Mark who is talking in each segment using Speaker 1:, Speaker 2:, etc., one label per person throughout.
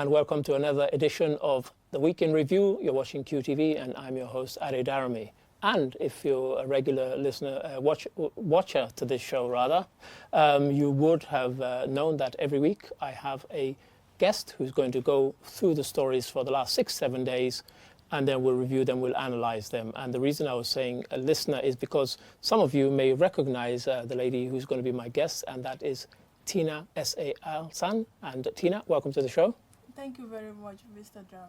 Speaker 1: and welcome to another edition of The Week in Review. You're watching QTV, and I'm your host, Ade Darami. And if you're a regular listener, watcher to this show, rather, you would have known that every week I have a guest who's going to go through the stories for the last 6-7 days, and then we'll review them, we'll analyze them. And the reason I was saying a listener is because some of you may recognize the lady who's going to be my guest, and that is Tina S.A.L.San. And Tina, welcome to the show.
Speaker 2: Thank you very much, Mr. Drame.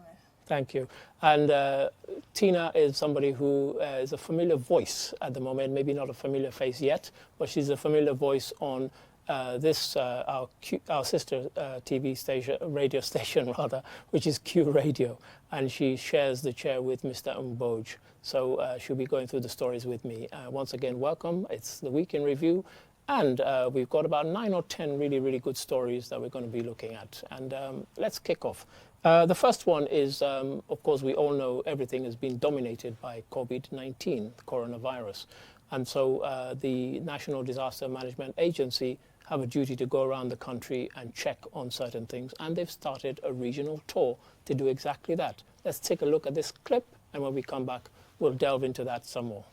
Speaker 1: Thank you. And Tina is somebody who is a familiar voice at the moment, maybe not a familiar face yet, but she's a familiar voice on our sister TV station, radio station rather, which is Q Radio. And she shares the chair with Mr. Mboj. So she'll be going through the stories with me. Once again, welcome. It's the Week in Review. And we've got about 9 or 10 really, really good stories that we're going to be looking at. And let's kick off. The first one is, of course, we all know everything has been dominated by COVID-19, coronavirus. And so the National Disaster Management Agency have a duty to go around the country and check on certain things. And they've started a regional tour to do exactly that. Let's take a look at this clip. And when we come back, we'll delve into that some more.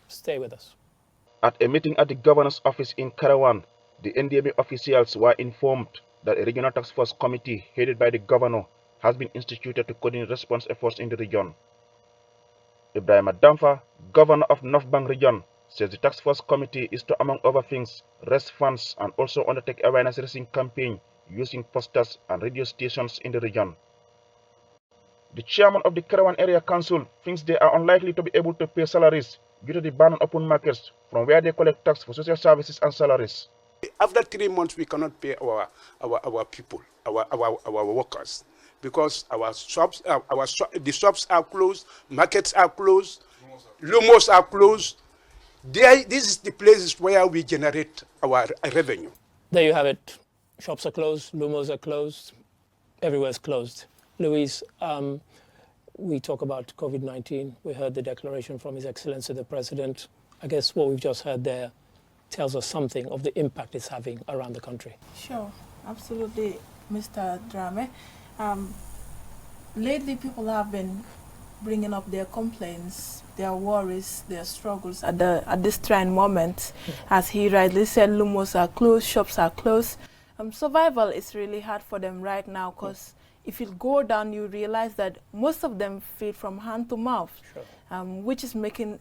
Speaker 1: Stay with us.
Speaker 3: At a meeting at the governor's office in Karawan, the NDMA officials were informed that a regional task force committee headed by the governor has been instituted to coordinate response efforts in the region. Ibrahim Adamfa, governor of North Bank region, says the task force committee is to, among other things, raise funds and also undertake awareness raising campaign using posters and radio stations in the region. The chairman of the Karawan Area Council thinks they are unlikely to be able to pay salaries due to the ban on open markets from where they collect tax for social services and salaries.
Speaker 4: After 3 months, we cannot pay our people, our workers, because our shops, the shops are closed, markets are closed, lumos are closed. This is the places where we generate our revenue.
Speaker 1: There you have it. Shops are closed, lumos are closed, everywhere's closed. Luis, we talk about COVID-19. We heard the declaration from His Excellency the President. I guess what we've just heard there tells us something of the impact it's having around the country.
Speaker 2: Sure, absolutely, Mr. Drame. Lately, people have been bringing up their complaints, their worries, their struggles at this trying moment. As he rightly said, lumos are closed, shops are closed. Survival is really hard for them right now because if you go down, you realize that most of them feed from hand to mouth, sure. Which is making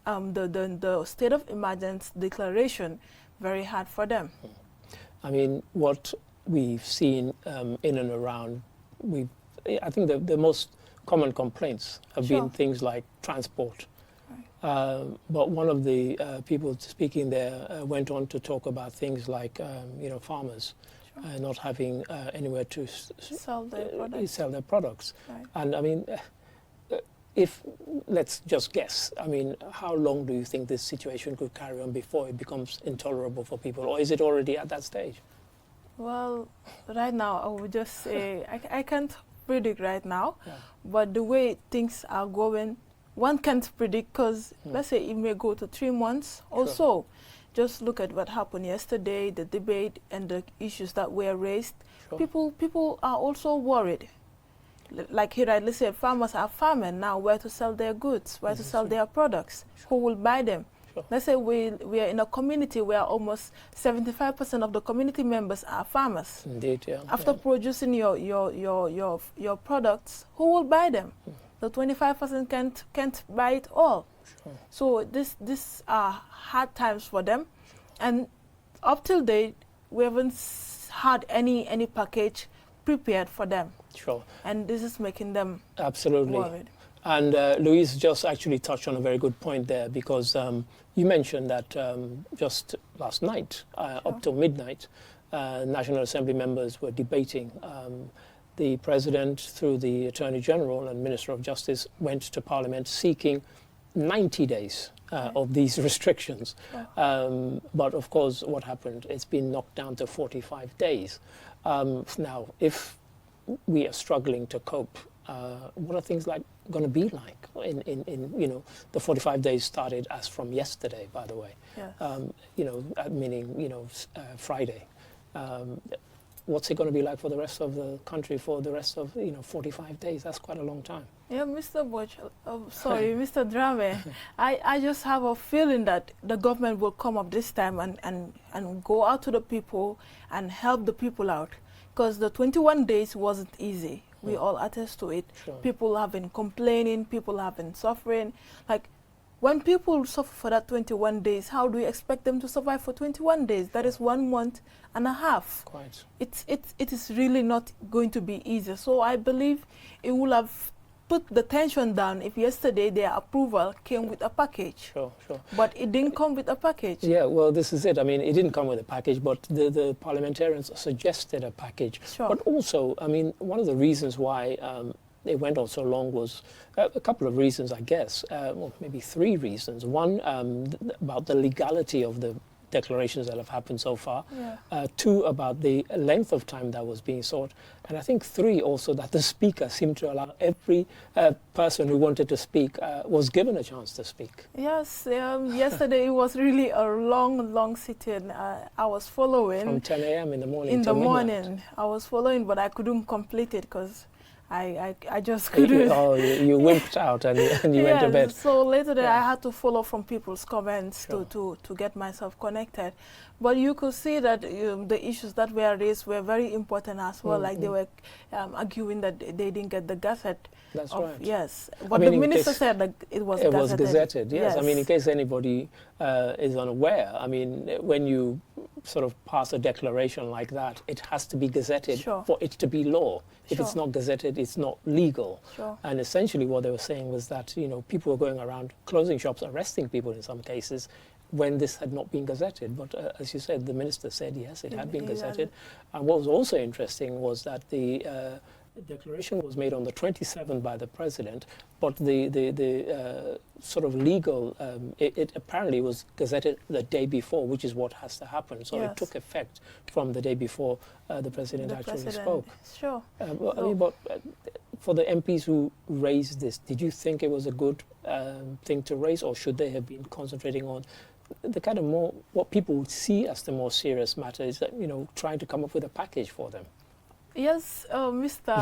Speaker 2: the state of emergency declaration very hard for them.
Speaker 1: I mean, what we've seen in and around, I think the most common complaints have
Speaker 2: sure.
Speaker 1: been things like transport.
Speaker 2: Right.
Speaker 1: But one of the people speaking there went on to talk about things like, farmers. Not having anywhere to sell their products.
Speaker 2: Right.
Speaker 1: And I mean, let's just guess, I mean, how long do you think this situation could carry on before it becomes intolerable for people? Or is it already at that stage?
Speaker 2: Well, right now, I would just say, I can't predict right now, but the way things are going, one can't predict because, let's say, it may go to 3 months or
Speaker 1: sure.
Speaker 2: so. Just look at what happened yesterday, the debate and the issues that were raised. Sure. People are also worried. Like he rightly said, farmers are farming now where to sell their goods, where to sell their products, sure. Who will buy them. Sure. Let's say we are in a community where almost 75% of the community members are farmers.
Speaker 1: Indeed, yeah.
Speaker 2: After producing your products, who will buy them? The 25% can't buy it all. Sure. So this are hard times for them, and up till date we haven't had any package prepared for them.
Speaker 1: Sure.
Speaker 2: And this is making them
Speaker 1: absolutely
Speaker 2: worried.
Speaker 1: And Louise just actually touched on a very good point there, because you mentioned that just last night, sure. Up till midnight, National Assembly members were debating. The President, through the Attorney General and Minister of Justice, went to Parliament seeking 90 days of these restrictions. Yeah. But of course, what happened? It's been knocked down to 45 days. Now, if we are struggling to cope, what are things like going to be like in the 45 days started as from yesterday, by the way.
Speaker 2: Yes.
Speaker 1: Meaning Friday. what's it going to be like for the rest of the country for the rest of 45 days. That's quite a long time.
Speaker 2: Yeah, Mr. Butch, sorry, Mr. Drame, I just have a feeling that the government will come up this time and go out to the people and help the people out. Because the 21 days wasn't easy. We all attest to it.
Speaker 1: Sure.
Speaker 2: People have been complaining, people have been suffering. Like, when people suffer for that 21 days, how do you expect them to survive for 21 days? That is 1 month and a half.
Speaker 1: Quite.
Speaker 2: It is really not going to be easy. So I believe it will have put the tension down if yesterday their approval came with a package.
Speaker 1: Sure.
Speaker 2: But it didn't come with a package.
Speaker 1: Yeah, well, this is it. I mean, it didn't come with a package, but the parliamentarians suggested a package.
Speaker 2: Sure.
Speaker 1: But also, I mean, one of the reasons why it went on so long was a couple of reasons, I guess. Well, maybe 3 reasons. One, about the legality of the declarations that have happened so far.
Speaker 2: Yeah.
Speaker 1: 2, about the length of time that was being sought. And I think 3, also, that the speaker seemed to allow every person who wanted to speak was given a chance to speak.
Speaker 2: Yes, yesterday it was really a long sitting. I was following.
Speaker 1: From 10 a.m. in the morning
Speaker 2: In
Speaker 1: till
Speaker 2: the
Speaker 1: midnight.
Speaker 2: morning, I was following, but I couldn't complete it because I just couldn't.
Speaker 1: You wimped out and you went to bed.
Speaker 2: So later that
Speaker 1: Yeah.
Speaker 2: I had to follow from people's comments
Speaker 1: Sure.
Speaker 2: to get myself connected. But you could see that the issues that were raised were very important as well. Like they were arguing that they didn't get the gazette.
Speaker 1: That's right.
Speaker 2: Yes, but
Speaker 1: mean,
Speaker 2: the
Speaker 1: in
Speaker 2: minister
Speaker 1: case
Speaker 2: said that it was
Speaker 1: It
Speaker 2: gazetted.
Speaker 1: was gazetted, yes. I mean, in case anybody is unaware, I mean, when you sort of pass a declaration like that, it has to be gazetted
Speaker 2: Sure.
Speaker 1: for it to be law. If it's
Speaker 2: Sure.
Speaker 1: not gazetted, it's not legal.
Speaker 2: Sure.
Speaker 1: And essentially what they were saying was that, people were going around closing shops, arresting people in some cases, when this had not been gazetted. But as you said, the minister said, yes, it had been
Speaker 2: It
Speaker 1: gazetted. And what was also interesting was that the declaration was made on the 27th by the president, but the sort of legal, it apparently was gazetted the day before, which is what has to happen. So
Speaker 2: Yes.
Speaker 1: it took effect from the day before the president actually spoke.
Speaker 2: Sure.
Speaker 1: I mean, but for the MPs who raised this, did you think it was a good thing to raise, or should they have been concentrating on the kind of more, what people would see as the more serious matter is that, trying to come up with a package for them?
Speaker 2: Yes, Mr.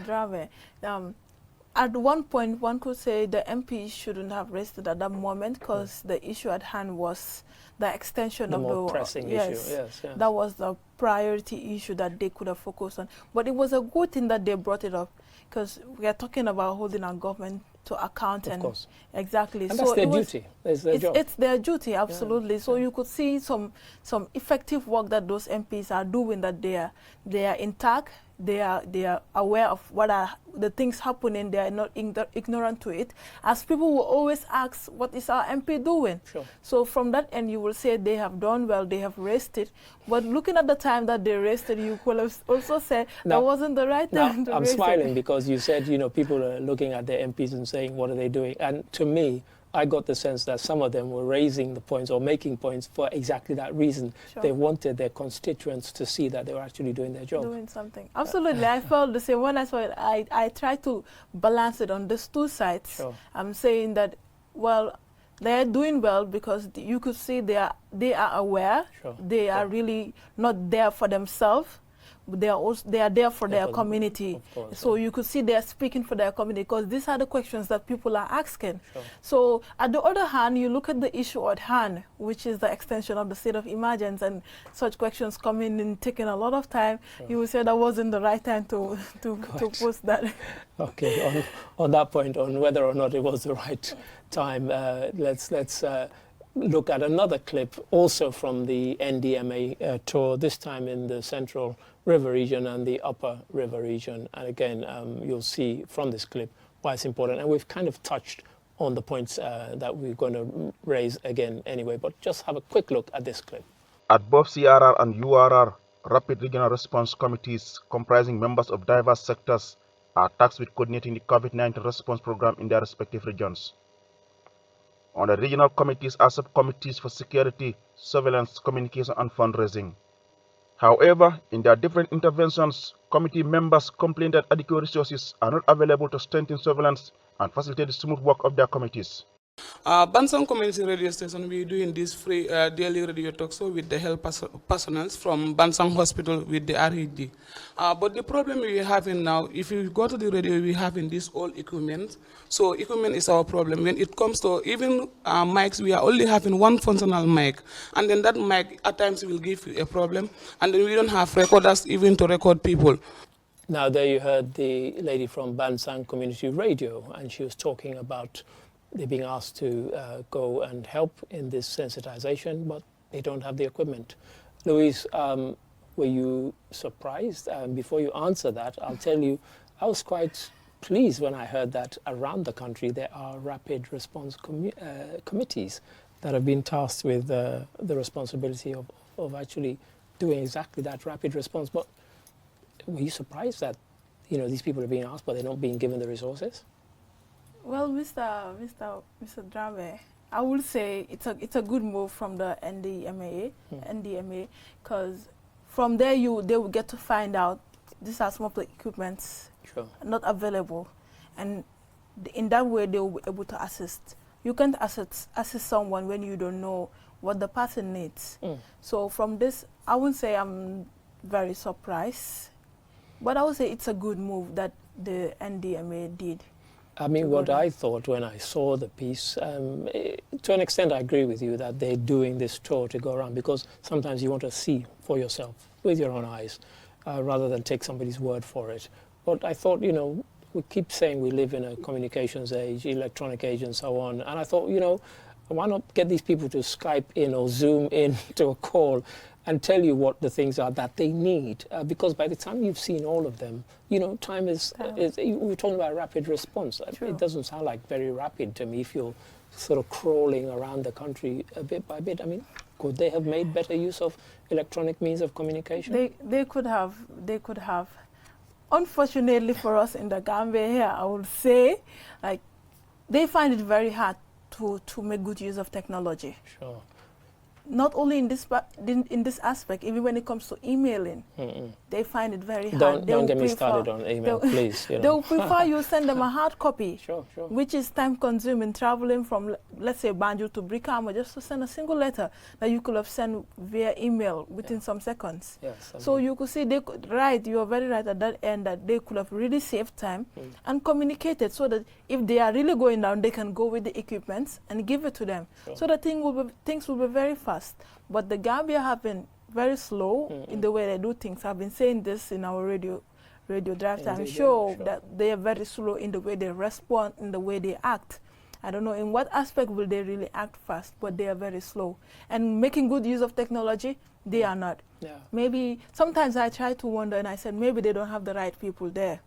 Speaker 2: Drame. At one point, one could say the MP shouldn't have raised it at that moment because the issue at hand was the extension
Speaker 1: The
Speaker 2: of
Speaker 1: more
Speaker 2: the
Speaker 1: pressing issue, yes.
Speaker 2: That was the priority issue that they could have focused on. But it was a good thing that they brought it up because we are talking about holding our government to account.
Speaker 1: Of course.
Speaker 2: Exactly.
Speaker 1: And that's their duty. It's their job.
Speaker 2: It's their duty, absolutely. So you could see some effective work that those MPs are doing, that they are intact, they are aware of what are the things happening, they are not ignorant to it. As people will always ask, what is our MP doing?
Speaker 1: Sure.
Speaker 2: So from that end, you will say they have done well, they have raised it. But looking at the time that they raised it, you could have also said that wasn't the right time to
Speaker 1: I'm
Speaker 2: raise
Speaker 1: smiling
Speaker 2: it.
Speaker 1: because you said, people are looking at their MPs and saying, what are they doing? And to me, I got the sense that some of them were raising the points or making points for exactly that reason.
Speaker 2: Sure.
Speaker 1: They wanted their constituents to see that they were actually doing their job.
Speaker 2: Doing something. Absolutely. I felt the same. When I saw it, I tried to balance it on these two sides.
Speaker 1: Sure.
Speaker 2: I'm saying that, well, they're doing well because you could see they are aware.
Speaker 1: Sure.
Speaker 2: They are really not there for themselves. They are there for their community.
Speaker 1: Of course,
Speaker 2: so you could see they are speaking for their community because these are the questions that people are asking.
Speaker 1: Sure.
Speaker 2: So on the other hand, you look at the issue at hand, which is the extension of the state of emergency, and such questions coming in taking a lot of time.
Speaker 1: Sure.
Speaker 2: You will say that wasn't the right time to post that.
Speaker 1: Okay, on that point, on whether or not it was the right time, let's look at another clip also from the NDMA tour, this time in the Central River region and the Upper River region. And again, you'll see from this clip why it's important. And we've kind of touched on the points that we're going to raise again anyway, but just have a quick look at this clip.
Speaker 3: At both CRR and URR, Rapid Regional Response Committees comprising members of diverse sectors are tasked with coordinating the COVID-19 response program in their respective regions. On the regional committees are subcommittees for security, surveillance, communication, and fundraising. However, in their different interventions, committee members complain that adequate resources are not available to strengthen surveillance and facilitate the smooth work of their committees.
Speaker 5: Bansang Community Radio Station, we're doing this free daily radio talk show with the health personnel from Bansang Hospital with the RHD. But the problem we're having now, if you go to the radio, we're having this old equipment. So equipment is our problem. When it comes to even mics, we are only having one functional mic. And then that mic at times will give you a problem. And then we don't have recorders even to record people.
Speaker 1: Now, there you heard the lady from Bansang Community Radio, and she was talking about they're being asked to go and help in this sensitization, but they don't have the equipment. Louise, were you surprised? Before you answer that, I'll tell you, I was quite pleased when I heard that around the country there are rapid response committees that have been tasked with the responsibility of actually doing exactly that rapid response. But were you surprised that these people are being asked, but they're not being given the resources?
Speaker 2: Well, Mr. Drame, I would say it's a good move from the NDMA, because from there they will get to find out these are some of the equipments not available, and in that way they will be able to assist. You can't assist someone when you don't know what the person needs. So from this, I wouldn't say I'm very surprised, but I would say it's a good move that the NDMA did.
Speaker 1: I mean, what I thought when I saw the piece, to an extent I agree with you that they're doing this tour to go around, because sometimes you want to see for yourself with your own eyes rather than take somebody's word for it. But I thought, we keep saying we live in a communications age, electronic age and so on. And I thought, why not get these people to Skype in or Zoom in to a call and tell you what the things are that they need, because by the time you've seen all of them, time is we're talking about rapid response.
Speaker 2: True.
Speaker 1: It doesn't sound like very rapid to me if you're sort of crawling around the country bit by bit. I mean, could they have made better use of electronic means of communication?
Speaker 2: They could have. Unfortunately for us in the Gambia here, I would say, they find it very hard to make good use of technology.
Speaker 1: Sure.
Speaker 2: Not only in this aspect, even when it comes to emailing, they find it very hard.
Speaker 1: Don't get me started on email, please.
Speaker 2: They will prefer you send them a hard copy,
Speaker 1: Sure.
Speaker 2: which is time-consuming, traveling from, let's say, Banjul to Brikama, just to send a single letter that you could have sent via email within some seconds.
Speaker 1: Yes,
Speaker 2: so you could see you are very right at that end, that they could have really saved time and communicated, so that if they are really going down, they can go with the equipments and give it to them.
Speaker 1: Sure.
Speaker 2: So that things will be very fast. But the Gambia have been very slow in the way they do things. I've been saying this in our radio drive time show, that they are very slow in the way they respond, in the way they act. I don't know in what aspect will they really act fast, but they are very slow. And making good use of technology, they are not.
Speaker 1: Yeah.
Speaker 2: Maybe sometimes I try to wonder, and I said maybe they don't have the right people there.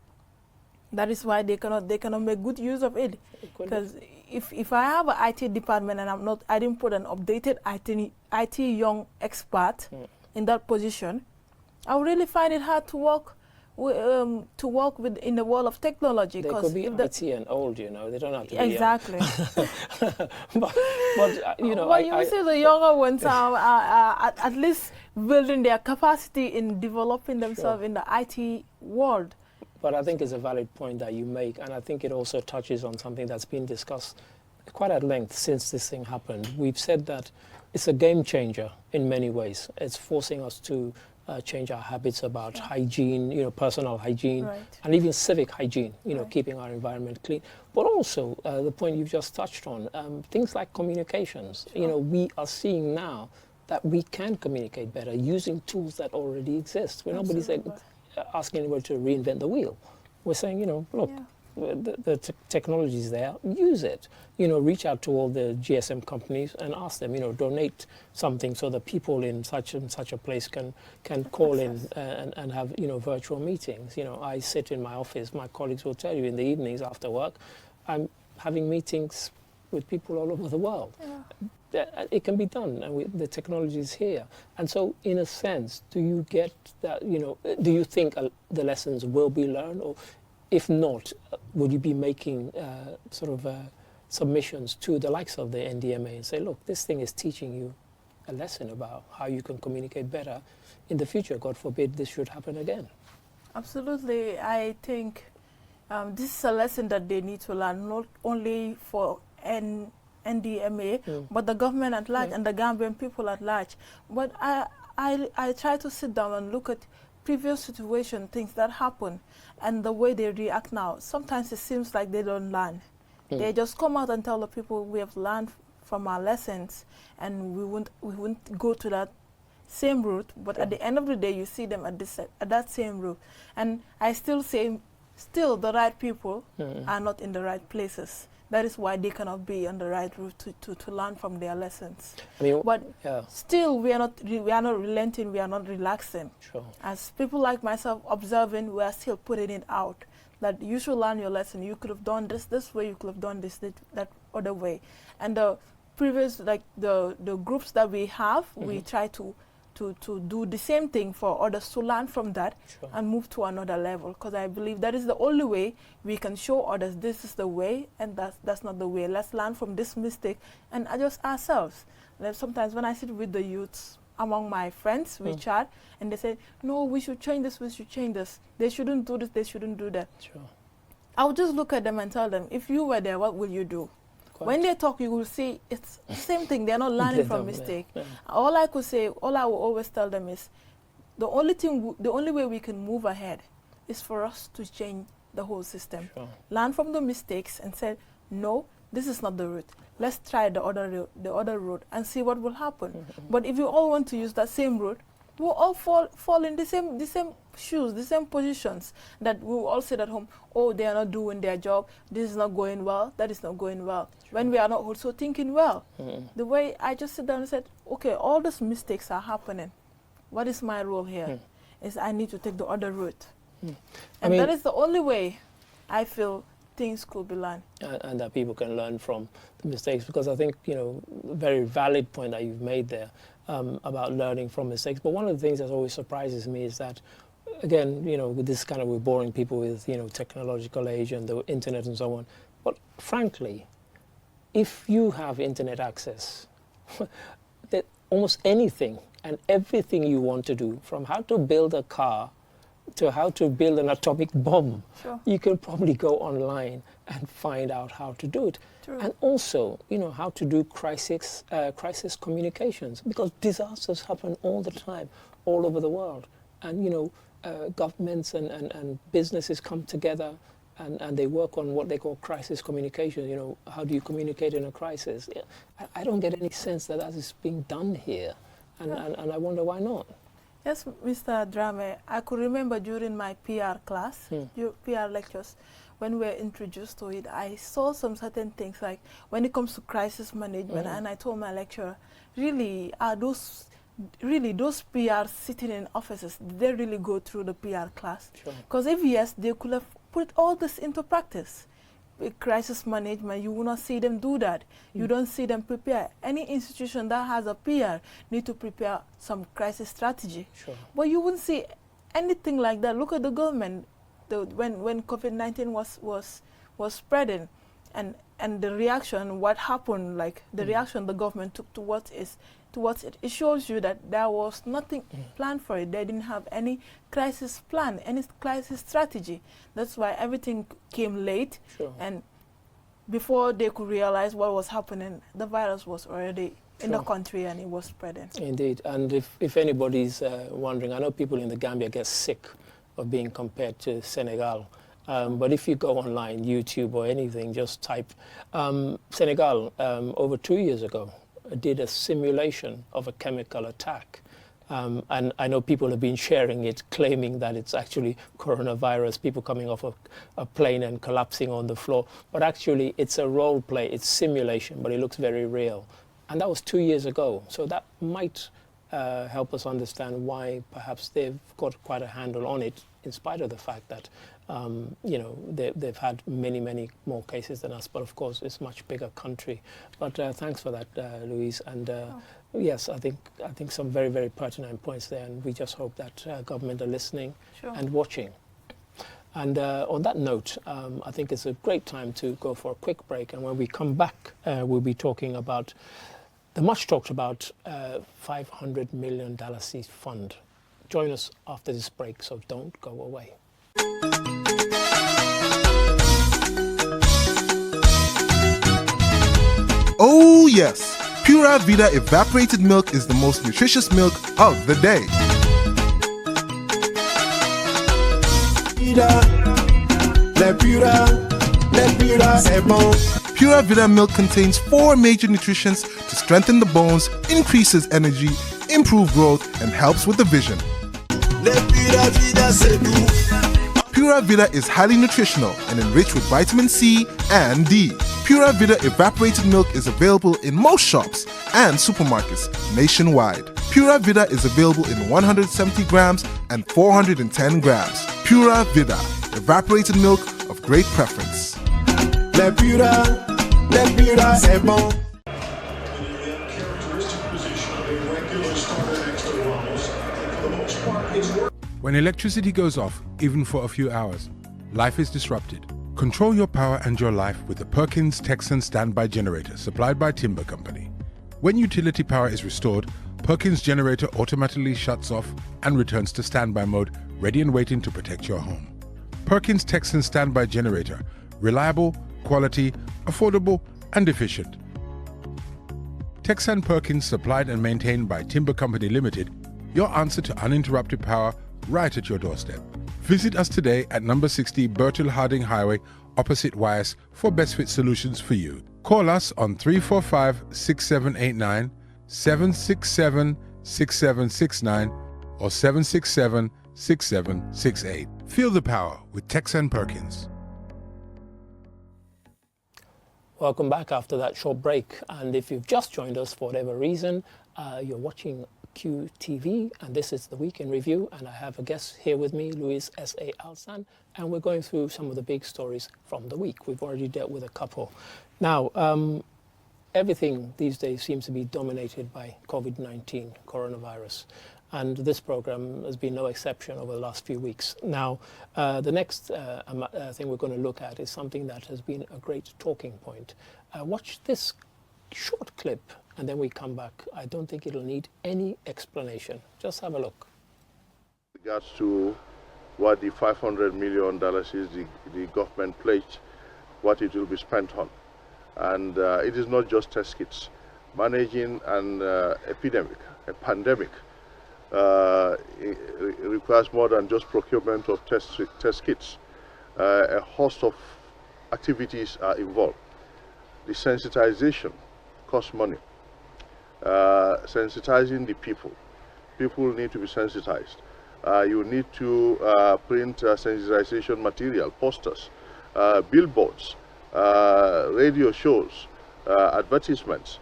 Speaker 2: That is why they cannot make good use of it. Because if I have an IT department and I didn't put an updated IT young expert in that position, I would really find it hard to work with in the world of technology.
Speaker 1: They could be IT and old, they don't have to be
Speaker 2: exactly.
Speaker 1: but
Speaker 2: you see the younger ones are at least building their capacity in developing themselves in the IT world.
Speaker 1: But I think it's a valid point that you make, and I think it also touches on something that's been discussed quite at length since this thing happened. We've said that it's a game changer in many ways. It's forcing us to change our habits about hygiene, personal hygiene, and even civic hygiene, keeping our environment clean. But also, the point you've just touched on, things like communications. We are seeing now that we can communicate better using tools that already exist. Nobody's asking anybody to reinvent the wheel. We're saying, look, the technology is there, use it. Reach out to all the GSM companies and ask them, donate something so that people in such and such a place can call in and have, virtual meetings. I sit in my office, my colleagues will tell you in the evenings after work, I'm having meetings with people all over the world. It can be done, and the technology is here. And so, in a sense, do you get that, do you think the lessons will be learned? Or if not, would you be making submissions to the likes of the NDMA and say, look, this thing is teaching you a lesson about how you can communicate better in the future? God forbid this should happen again.
Speaker 2: Absolutely. I think this is a lesson that they need to learn, not only for NDMA, but the government at large and the Gambian people at large. But I try to sit down and look at previous situation, things that happen, and the way they react now. Sometimes it seems like they don't learn. They just come out and tell the people we have learned from our lessons, and we won't go to that same route. But at the end of the day, you see them at that same route. And I still say, still the right people are not in the right places. That is why they cannot be on the right route to learn from their lessons. I mean, but still, we are not relenting. We are not relaxing. Sure. As people like myself observing, we are still putting it out. That you should learn your lesson. You could have done this way. You could have done this that other way. And the previous, like the groups that we have, we try to do the same thing for others to learn from that and move to another level. Because I believe that is the only way we can show others this is the way and that's not the way. Let's learn from this mistake and adjust ourselves. Like sometimes when I sit with the youths among my friends, we chat, and they say, no, we should change this, we should change this. They shouldn't do this, they shouldn't do that. Sure. I would just look at them and tell them, if you were there, what will you do? When they talk, you will see it's the same thing. They're not learning from mistake. All I could say, all I will always tell them is, the only way we can move ahead is for us to change the whole system. Sure. Learn from the mistakes and say, no, this is not the route. Let's try the other route and see what will happen. But if you all want to use that same route, we'll all fall in the same shoes, the same positions, that we will all sit at home, oh, they are not doing their job, this is not going well, that is not going well. Sure. When we are not also thinking well. The way I just sit down and said, okay, all these mistakes are happening. What is my role here? Is I need to take the other route. And that is the only way I feel things could be learned.
Speaker 1: And that people can learn from the mistakes, because I think, a very valid point that you've made there about learning from mistakes. But one of the things that always surprises me is that, again, with this kind of, we're boring people with, technological age and the internet and so on. But frankly, if you have internet access, that almost anything and everything you want to do, from how to build a car to how to build an atomic bomb, you can probably go online and find out how to do it. True. And also, how to do crisis communications, because disasters happen all the time, all over the world. And, governments and businesses come together and they work on what they call crisis communication. How do you communicate in a crisis? I don't get any sense that is being done here. And I wonder why not.
Speaker 2: Yes, Mr. Drame, I could remember during my PR class, PR lectures, when we were introduced to it, I saw some certain things, like when it comes to crisis management, and I told my lecturer, really, those PRs sitting in offices, did they really go through the PR class? Because if yes, they could have put all this into practice. With crisis management, you will not see them do that. You don't see them prepare. Any institution that has a PR need to prepare some crisis strategy. But you wouldn't see anything like that. Look at the government. When COVID-19 was spreading, and the reaction, what happened, like the reaction the government took towards it, it shows you that there was nothing planned for it. They didn't have any crisis plan, any crisis strategy. That's why everything came late, and before they could realize what was happening, the virus was already in the country and it was spreading.
Speaker 1: Indeed, and if anybody's wondering, I know people in the Gambia get sick of being compared to Senegal. But if you go online, YouTube or anything, just type Senegal over 2 years ago did a simulation of a chemical attack. And I know people have been sharing it, claiming that it's actually coronavirus, people coming off a plane and collapsing on the floor. But actually, it's a role play, it's simulation, but it looks very real. And that was 2 years ago. So that might help us understand why perhaps they've got quite a handle on it, in spite of the fact that they've had many more cases than us. But of course, it's a much bigger country. But thanks for that, Louise. And yes, I think some very pertinent points there. And we just hope that government are listening and watching. And on that note, I think it's a great time to go for a quick break. And when we come back, we'll be talking about the much talked about $500 million seed fund. Join us after this break, so don't go away.
Speaker 6: Oh yes, Pura Vida evaporated milk is the most nutritious milk of the day. Pura Vida milk contains 4 major nutrients to strengthen the bones, increases energy, improve growth, and helps with the vision. Pura Vida is highly nutritional and enriched with vitamin C and D. Pura Vida evaporated milk is available in most shops and supermarkets nationwide. Pura Vida is available in 170 grams and 410 grams. Pura Vida, evaporated milk of great preference.
Speaker 7: When electricity goes off, even for a few hours, life is disrupted. Control your power and your life with the Perkins Texan Standby Generator supplied by Timber Company. When utility power is restored, Perkins Generator automatically shuts off and returns to standby mode, ready and waiting to protect your home. Perkins Texan Standby Generator. Reliable, quality, affordable, and efficient. Texan Perkins, supplied and maintained by Timber Company Limited, your answer to uninterrupted power right at your doorstep. Visit us today at number 60 Bertil Harding Highway, opposite Wyas, for best fit solutions for you. Call us on 345-6789, 767-6769, or 767-6768. Feel the power with Texan Perkins.
Speaker 1: Welcome back after that short break. And if you've just joined us for whatever reason, you're watching QTV, and this is the Week in Review, and I have a guest here with me, Luis S.A. Alsan, and we're going through some of the big stories from the week. We've already dealt with a couple. Now, everything these days seems to be dominated by COVID-19, coronavirus, and this program has been no exception over the last few weeks. Now, the next thing we're going to look at is something that has been a great talking point. Watch this short clip, and then we come back. I don't think it'll need any explanation. Just have a look.
Speaker 8: Regards to what the $500 million is the government pledged, what it will be spent on. And it is not just test kits. Managing an epidemic, a pandemic, it requires more than just procurement of test kits. A host of activities are involved. The sensitization costs money. Sensitizing the people. People need to be sensitized. You need to print sensitization material, posters, billboards, radio shows, advertisements,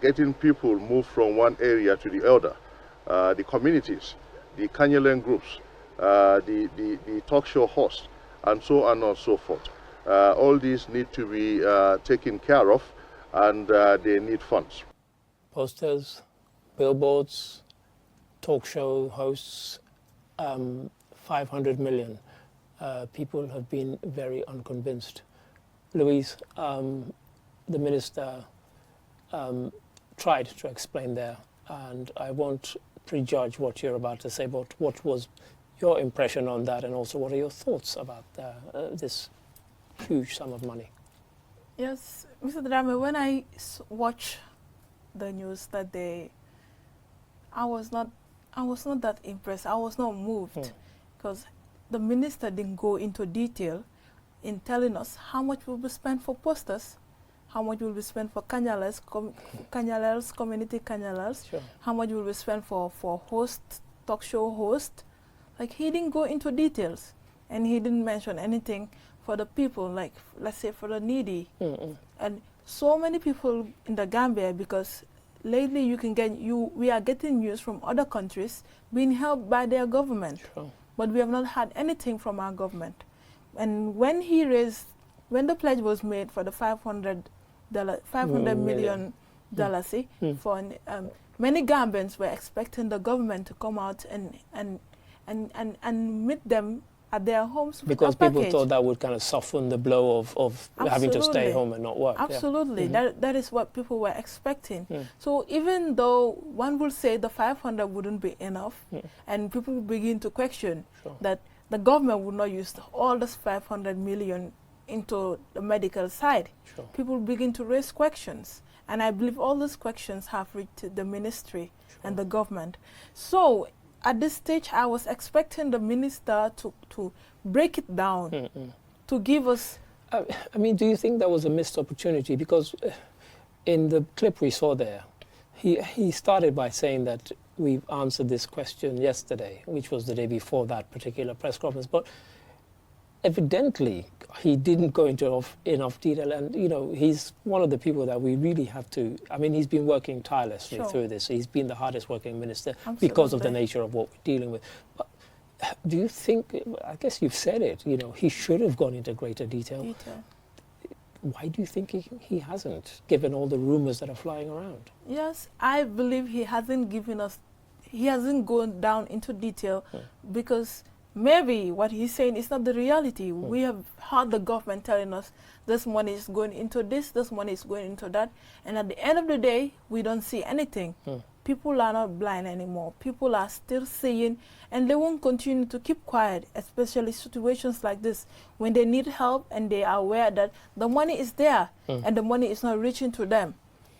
Speaker 8: getting people moved from one area to the other, the communities, the Kanyelen groups, the talk show hosts, and so on and so forth. All these need to be taken care of, and they need funds.
Speaker 1: Posters, billboards, talk show hosts, 500 million. People have been very unconvinced. Louise, the minister tried to explain there, and I won't prejudge what you're about to say, but what was your impression on that, and also what are your thoughts about this huge sum of money?
Speaker 2: Yes, Mr. Drame, when I watch the news that day, I was not that impressed. I was not moved because the minister didn't go into detail in telling us how much will be spent for posters, how much will be spent for Kanyalers, community Kanyalers, sure. How much will be spent for talk show host. Like, he didn't go into details, and he didn't mention anything for the people, like, let's say, for the needy. And so many people in the Gambia, because lately we are getting news from other countries being helped by their government, sure. But we have not had anything from our government. And when the pledge was made for the $500 million, for many Gambians were expecting the government to come out and meet them at their homes,
Speaker 1: because people thought that would kind of soften the blow of having to stay home and not work.
Speaker 2: Absolutely, that is what people were expecting. So even though one would say the 500 wouldn't be enough, and people begin to question that the government would not use all this 500 million into the medical side,
Speaker 1: Sure.
Speaker 2: people begin to raise questions. And I believe all those questions have reached the ministry and the government. So at this stage, I was expecting the minister to break it down, to give us...
Speaker 1: I mean, do you think that was a missed opportunity? Because in the clip we saw there, he started by saying that we've answered this question yesterday, which was the day before that particular press conference. But evidently, he didn't go into enough detail. And, you know, he's one of the people that we really have to... I mean, he's been working tirelessly through this. He's been the hardest working minister because of the nature of what we're dealing with. But do you think... I guess you've said it, you know, he should have gone into greater detail. Why do you think he hasn't, given all the rumors that are flying around?
Speaker 2: Yes, I believe he hasn't given us... He hasn't gone down into detail because maybe what he's saying is not the reality. We have heard the government telling us this money is going into this money is going into that. And at the end of the day, we don't see anything. People are not blind anymore. People are still seeing, and they won't continue to keep quiet, especially situations like this, when they need help and they are aware that the money is there and the money is not reaching to them.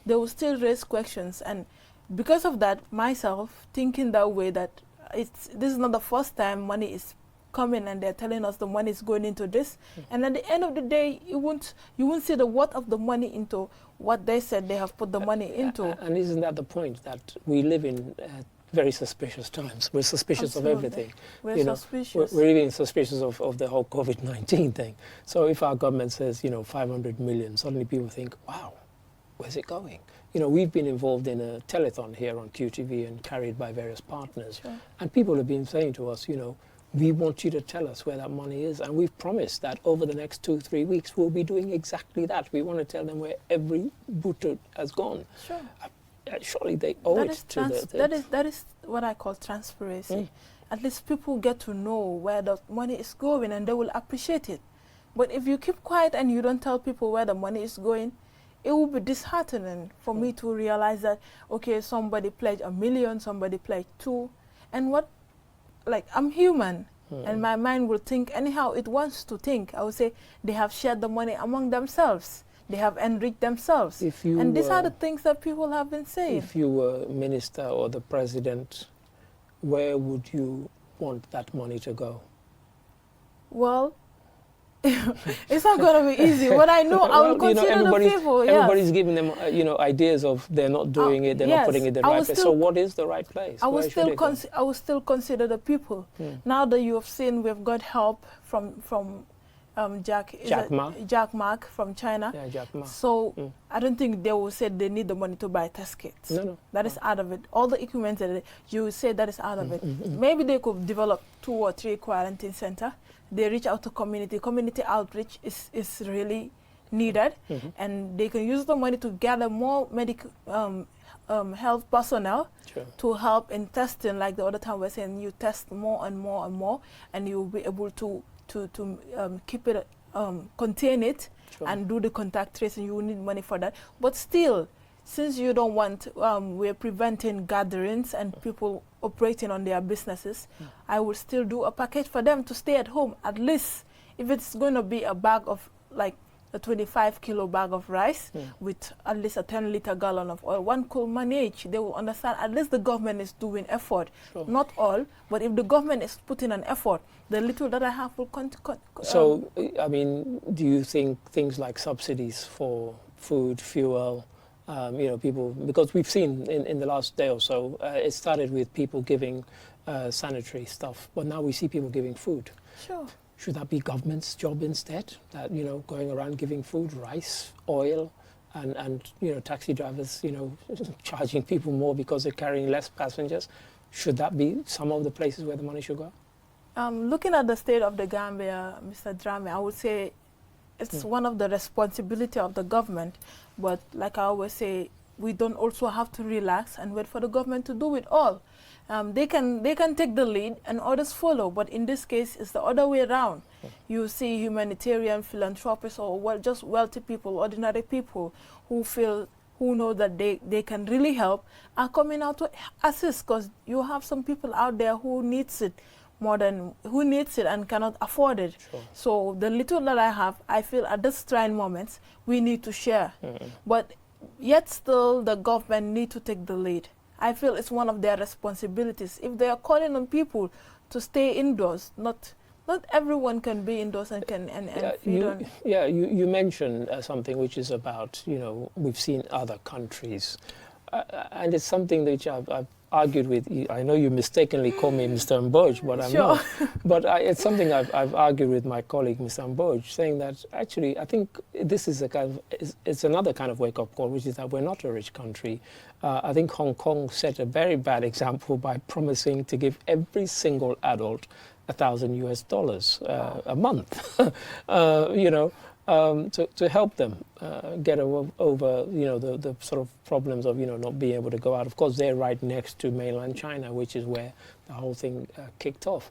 Speaker 2: They will still raise questions. And because of that, myself, thinking that way, that this is not the first time money is coming and they're telling us the money is going into this. And at the end of the day, you won't see the worth of the money into what they said they have put the money into.
Speaker 1: And isn't that the point, that we live in very suspicious times? We're suspicious of everything.
Speaker 2: We're suspicious.
Speaker 1: We're even suspicious of the whole COVID-19 thing. So if our government says, you know, 500 million, suddenly people think, wow, where's it going? You know, we've been involved in a telethon here on QTV and carried by various partners. And people have been saying to us, you know, we want you to tell us where that money is. And we've promised that over the next 2-3 weeks, we'll be doing exactly that. We want to tell them where every butcher has gone. Surely they owe it to the...
Speaker 2: That is what I call transparency. At least people get to know where the money is going and they will appreciate it. But if you keep quiet and you don't tell people where the money is going, it will be disheartening for me to realize that, okay, somebody pledged $1 million, somebody pledged $2 million, and what... Like, I'm human, and my mind will think anyhow it wants to think. I would say they have shared the money among themselves. They have enriched themselves. And these are the things that people have been saying.
Speaker 1: If you were minister or the president, where would you want that money to go?
Speaker 2: Well, it's not going to be easy. What I know, I will consider the people.
Speaker 1: Everybody's giving them, you know, ideas of they're not doing it, they're not putting it in the right place. So what is the right place?
Speaker 2: I will still consider the people. Now that you have seen, we've got help from Jack Mark from China.
Speaker 1: Jack Mark.
Speaker 2: So I don't think they will say they need the money to buy test kits. That is out of it. All the equipment that you say, that is out of it. Maybe they could develop 2 or 3 quarantine centers. They reach out to community. Community outreach is really needed, and they can use the money to gather more medical health personnel to help in testing. Like the other time we're saying, you test more and more and more, and you'll be able to keep it, contain it, and do the contact tracing. You will need money for that. But still, since you don't want, we're preventing gatherings and people operating on their businesses, I will still do a package for them to stay at home. At least, if it's going to be a bag of, like, a 25-kilo bag of rice with at least a 10-liter gallon of oil, one could manage. They will understand at least the government is doing effort. Not all, but if the government is putting an effort, the little that I have will
Speaker 1: So, I mean, do you think things like subsidies for food, fuel, you know, people, because we've seen in the last day or so, it started with people giving sanitary stuff, but now we see people giving food. Should that be government's job instead? That, you know, going around giving food, rice, oil, and you know, taxi drivers, you know, charging people more because they're carrying less passengers? Should that be some of the places where the money should go?
Speaker 2: Looking at the state of the Gambia, Mr. Drame, I would say it's one of the responsibility of the government. But like I always say, we don't also have to relax and wait for the government to do it all. They can take the lead and others follow, but in this case, it's the other way around. You see humanitarian philanthropists or just wealthy people, ordinary people who know that they can really help, are coming out to assist, because you have some people out there who needs it more than who needs it and cannot afford it.
Speaker 1: Sure.
Speaker 2: So the little that I have, I feel at this trying moments, we need to share. But yet still the government need to take the lead. I feel it's one of their responsibilities. If they are calling on people to stay indoors, not everyone can be indoors and can feed on.
Speaker 1: Yeah, you mentioned something which is about, we've seen other countries. And it's something which I've argued with you. I know you mistakenly call me Mr. Mboj, but I'm not. But it's something I've argued with my colleague, Mr. Mboj, saying that actually I think this is it's another kind of wake-up call, which is that we're not a rich country. I think Hong Kong set a very bad example by promising to give every single adult $1,000 a month, to help them get over the sort of problems of not being able to go out. Of course, they're right next to mainland China, which is where the whole thing kicked off.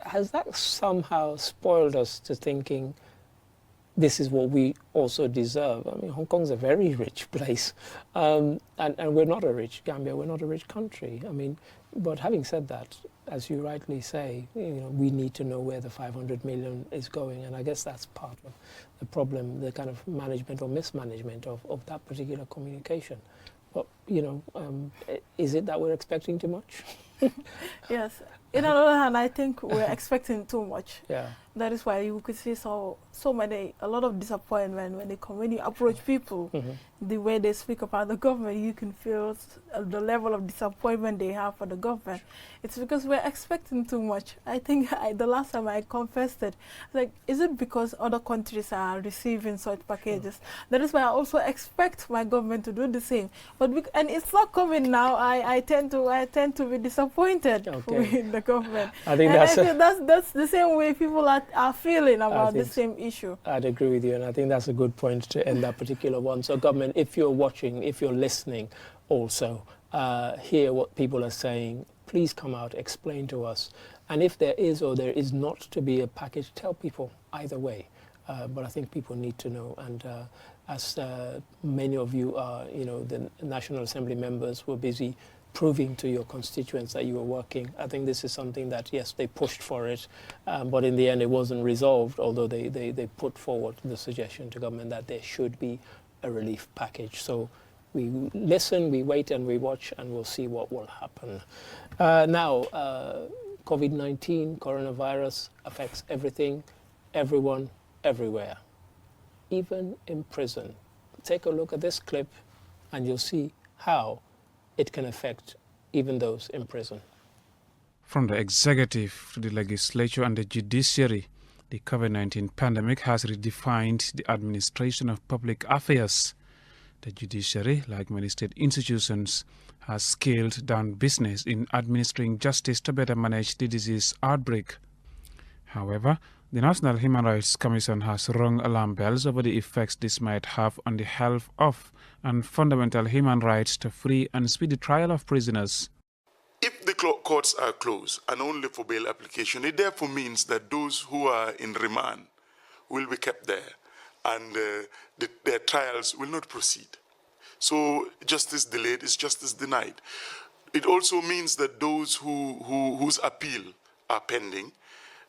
Speaker 1: Has that somehow spoiled us to thinking this is what we also deserve? I mean, Hong Kong's a very rich place, and we're not a rich Gambia. We're not a rich country. I mean, but having said that, as you rightly say, we need to know where the 500 million is going, and I guess that's part of the problem, the kind of management or mismanagement of that particular communication. But is it that we're expecting too much?
Speaker 2: Yes. In another hand, I think we're expecting too much.
Speaker 1: Yeah.
Speaker 2: That is why you could see a lot of disappointment when you approach people, the way they speak about the government, you can feel the level of disappointment they have for the government. It's because we're expecting too much. I think the last time I confessed it, like, is it because other countries are receiving such packages? That is why I also expect my government to do the same. But and it's not coming now. I tend to be disappointed with the government.
Speaker 1: I think
Speaker 2: that's the same way people are feeling about the same issue.
Speaker 1: I'd agree with you, and I think that's a good point to end that particular one. So government, if you're watching, if you're listening also, hear what people are saying, please come out, explain to us. And if there is or there is not to be a package, tell people either way. But I think people need to know. And as many of you are, the National Assembly members were busy proving to your constituents that you were working. I think this is something that, yes, they pushed for it, but in the end it wasn't resolved, although they put forward the suggestion to government that there should be a relief package. So we listen, we wait and we watch, and we'll see what will happen. Now, COVID-19, coronavirus affects everything, everyone, everywhere, even in prison. Take a look at this clip and you'll see how it can affect even those in prison.
Speaker 9: From the executive to the legislature and the judiciary, the COVID-19 pandemic has redefined the administration of public affairs. The judiciary, like many state institutions, has scaled down business in administering justice to better manage the disease outbreak. However, the National Human Rights Commission has rung alarm bells over the effects this might have on the health of and fundamental human rights to free and speedy trial of prisoners.
Speaker 10: If the courts are closed and only for bail application, it therefore means that those who are in remand will be kept there and their trials will not proceed. So justice delayed is justice denied. It also means that those whose appeal are pending,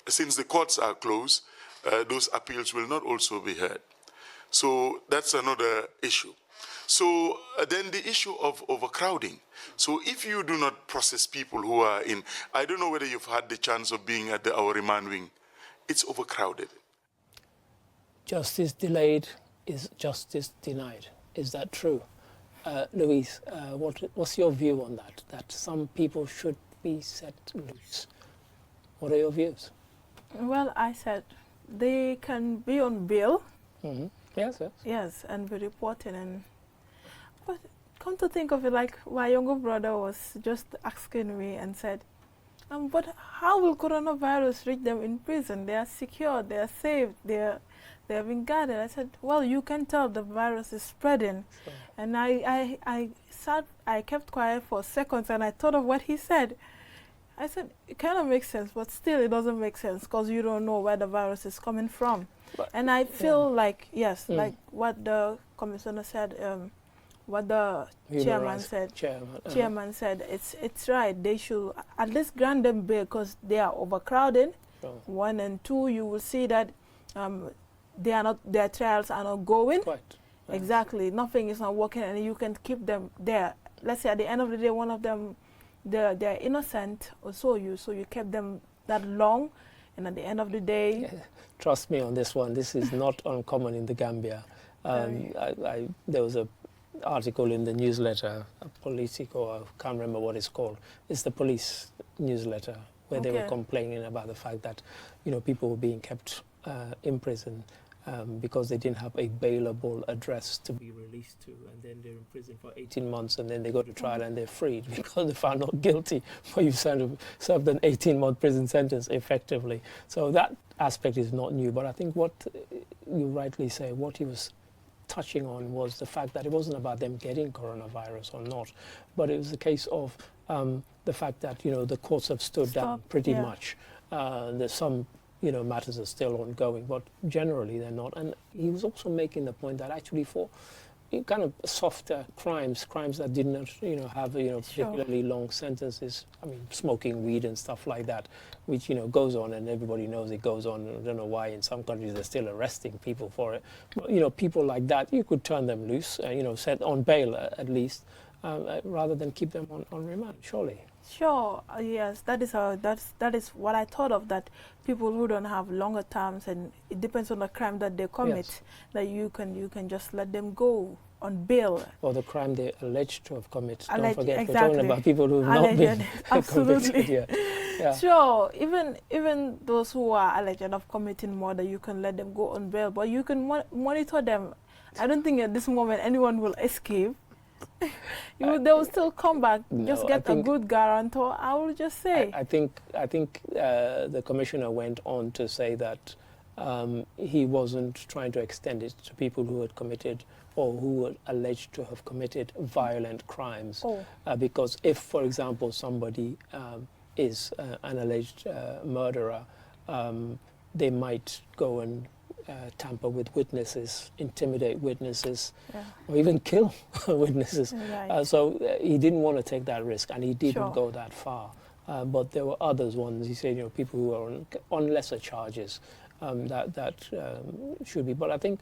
Speaker 10: since the courts are closed, those appeals will not also be heard. So that's another issue. So then the issue of overcrowding. So if you do not process people who are in, I don't know whether you've had the chance of being at our remand wing, it's overcrowded.
Speaker 1: Justice delayed is justice denied. Is that true? Louise, what's your view on that? That some people should be set loose. What are your views?
Speaker 2: Well, I said they can be on bail.
Speaker 1: Mm-hmm. Yes.
Speaker 2: Yes, and be reported. But come to think of it, like my younger brother was just asking me and said, but how will coronavirus reach them in prison? They are secure, they are safe, they have been guarded. I said, well, you can tell the virus is spreading. Sure. And I kept quiet for seconds and I thought of what he said. I said, it kind of makes sense, but still it doesn't make sense because you don't know where the virus is coming from. But and I feel like, yes, like what the commissioner said, what the chairman said. Chairman said it's right. They should at least grant them bail because they are overcrowded.
Speaker 1: Sure.
Speaker 2: 1 and 2, you will see that their trials are not going.
Speaker 1: Quite.
Speaker 2: Exactly. Nothing is not working, and you can keep them there. Let's say at the end of the day, one of them, they're innocent, or so you kept them that long, and at the end of the day.
Speaker 1: Yeah. Trust me on this one. This is not uncommon in the Gambia. There was an article in the newsletter, a Politico, I can't remember what it's called. It's the police newsletter, where they were complaining about the fact that, people were being kept in prison because they didn't have a bailable address to be released to, and then they're in prison for 18 months, and then they go to trial and they're freed because they're found not guilty, but you've served an 18-month prison sentence effectively. So that aspect is not new, but I think what you rightly say, what he was touching on was the fact that it wasn't about them getting coronavirus or not, but it was a case of the fact that, the courts have stood down pretty much. There's some matters are still ongoing, but generally they're not. And he was also making the point that actually for kind of softer crimes that did not, have, particularly long sentences, I mean, smoking weed and stuff like that, which, goes on and everybody knows it goes on. I don't know why in some countries they're still arresting people for it. But, people like that, you could turn them loose, set on bail at least, rather than keep them on remand, surely.
Speaker 2: Sure, yes, that is what I thought of, that people who don't have longer terms, and it depends on the crime that they commit, that you can just let them go on bail.
Speaker 1: Or the crime they alleged to have committed. Don't forget,
Speaker 2: exactly.
Speaker 1: we're talking about people who have not been convicted yet. Yeah.
Speaker 2: Sure, even those who are alleged of committing murder, you can let them go on bail, but you can monitor them. I don't think at this moment anyone will escape. They will still come back. Just get a good guarantor, I will just say.
Speaker 1: I think the commissioner went on to say that he wasn't trying to extend it to people who had committed or who were alleged to have committed violent crimes. Because if, for example, somebody is an alleged murderer, they might go and tamper with witnesses, intimidate witnesses, or even kill witnesses.
Speaker 2: Right.
Speaker 1: So he didn't want to take that risk, and he didn't go that far. But there were others ones. He said, people who are on lesser charges that should be. But I think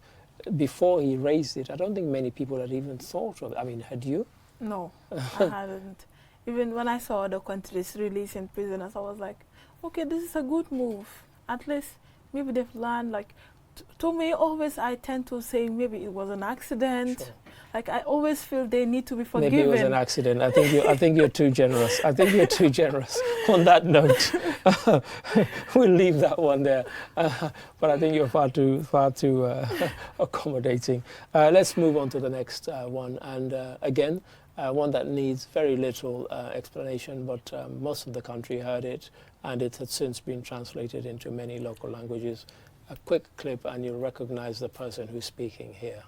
Speaker 1: before he raised it, I don't think many people had even thought of it. I mean, had you?
Speaker 2: No, I hadn't. Even when I saw other countries releasing prisoners, I was like, okay, this is a good move. At least maybe they've learned, like, to me, always I tend to say maybe it was an accident.
Speaker 1: Sure.
Speaker 2: Like, I always feel they need to be forgiven.
Speaker 1: Maybe it was an accident. I think you're too generous. I think you're too generous. On that note, we'll leave that one there. But I think you're far too accommodating. Let's move on to the next one. And again, one that needs very little explanation, but most of the country heard it, and it has since been translated into many local languages. A quick clip and you'll recognize the person who's speaking here.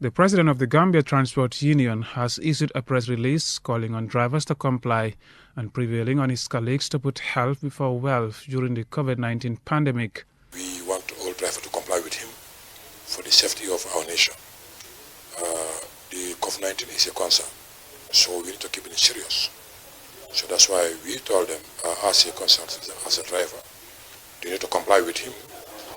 Speaker 9: The president of the Gambia Transport Union has issued a press release calling on drivers to comply and prevailing on his colleagues to put health before wealth during the COVID-19 pandemic.
Speaker 11: We want all drivers to comply with him for the safety of our nation. The COVID-19 is a concern, so we need to keep it serious. So that's why we told them, as a consultant, as a driver, they need to comply with him,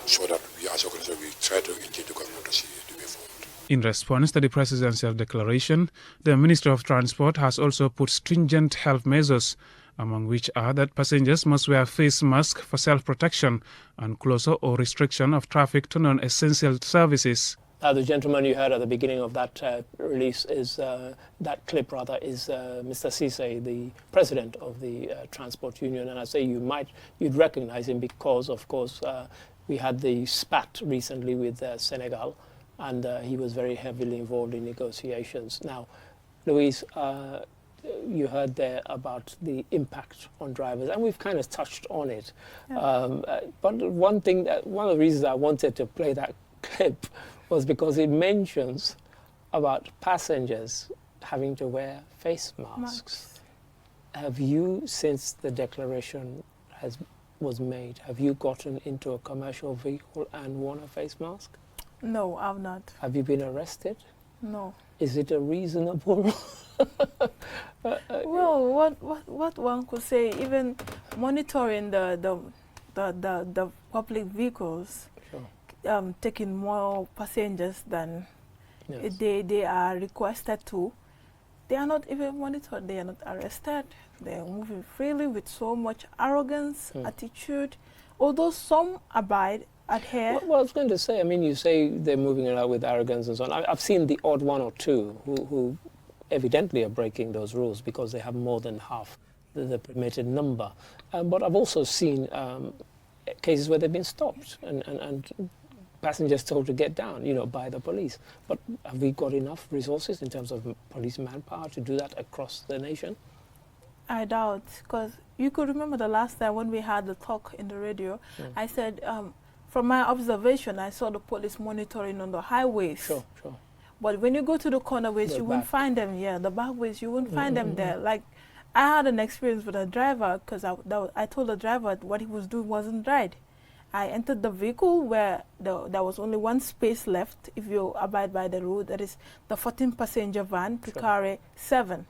Speaker 11: so that we as a organization, we try to engage the government to see the way forward.
Speaker 9: In response to the presidential declaration, the Ministry of Transport has also put stringent health measures, among which are that passengers must wear face masks for self-protection and closure or restriction of traffic to non-essential services.
Speaker 1: The gentleman you heard at the beginning of that release is, that clip rather, is Mr. Cisse, the president of the Transport Union. And I say you'd recognize him because, of course, we had the spat recently with Senegal, and he was very heavily involved in negotiations. Now, Louise, you heard there about the impact on drivers, and we've kind of touched on it. But one of the reasons I wanted to play that clip was because it mentions about passengers having to wear face masks. Have you, since the declaration was made, have you gotten into a commercial vehicle and worn a face mask?
Speaker 2: No, I've not.
Speaker 1: Have you been arrested?
Speaker 2: No.
Speaker 1: Is it a reasonable?
Speaker 2: Well, what one could say, even monitoring the public vehicles,
Speaker 1: Sure.
Speaker 2: taking more passengers than
Speaker 1: Yes.
Speaker 2: they are requested to. They are not even monitored. They are not arrested. They are moving freely with so much arrogance, attitude. Although some adhere.
Speaker 1: Well, I was going to say, I mean, you say they're moving around with arrogance and so on. I've seen the odd one or two who evidently are breaking those rules because they have more than half the permitted number. But I've also seen cases where they've been stopped and passengers told to get down, by the police. But have we got enough resources in terms of police manpower to do that across the nation?
Speaker 2: I doubt, because you could remember the last time when we had the talk in the radio, I said, from my observation, I saw the police monitoring on the highways.
Speaker 1: Sure.
Speaker 2: But when you go to the cornerways, you won't find them. Yeah, the back ways, you won't find them there. Like, I had an experience with a driver, because I told the driver what he was doing wasn't right. I entered the vehicle where there was only one space left if you abide by the rule. That is the 14-passenger van to carry 7.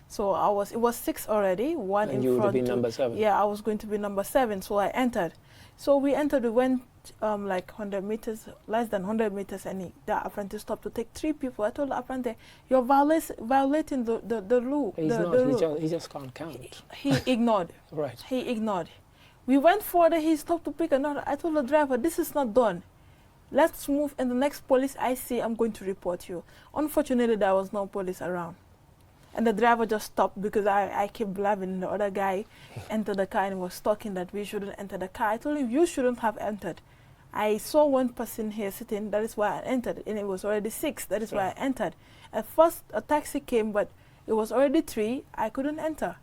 Speaker 2: So it was 6 already, one
Speaker 1: and
Speaker 2: in
Speaker 1: you would
Speaker 2: front.
Speaker 1: have been number 7.
Speaker 2: Yeah, I was going to be number 7, so I entered. So we went like 100 meters, less than 100 meters, and the apprentice stopped to take 3 people. I told the apprentice, you're violating the rule.
Speaker 1: He just can't count.
Speaker 2: He ignored.
Speaker 1: Right.
Speaker 2: He ignored. We went further, he stopped to pick another. I told the driver, this is not done. Let's move, and the next police I see, I'm going to report you. Unfortunately, there was no police around. And the driver just stopped because I kept blabbing. The other guy entered the car and was talking that we shouldn't enter the car. I told him, you shouldn't have entered. I saw one person here sitting, that is why I entered. And it was already 6, that is why I entered. At first, a taxi came, but it was already 3, I couldn't enter.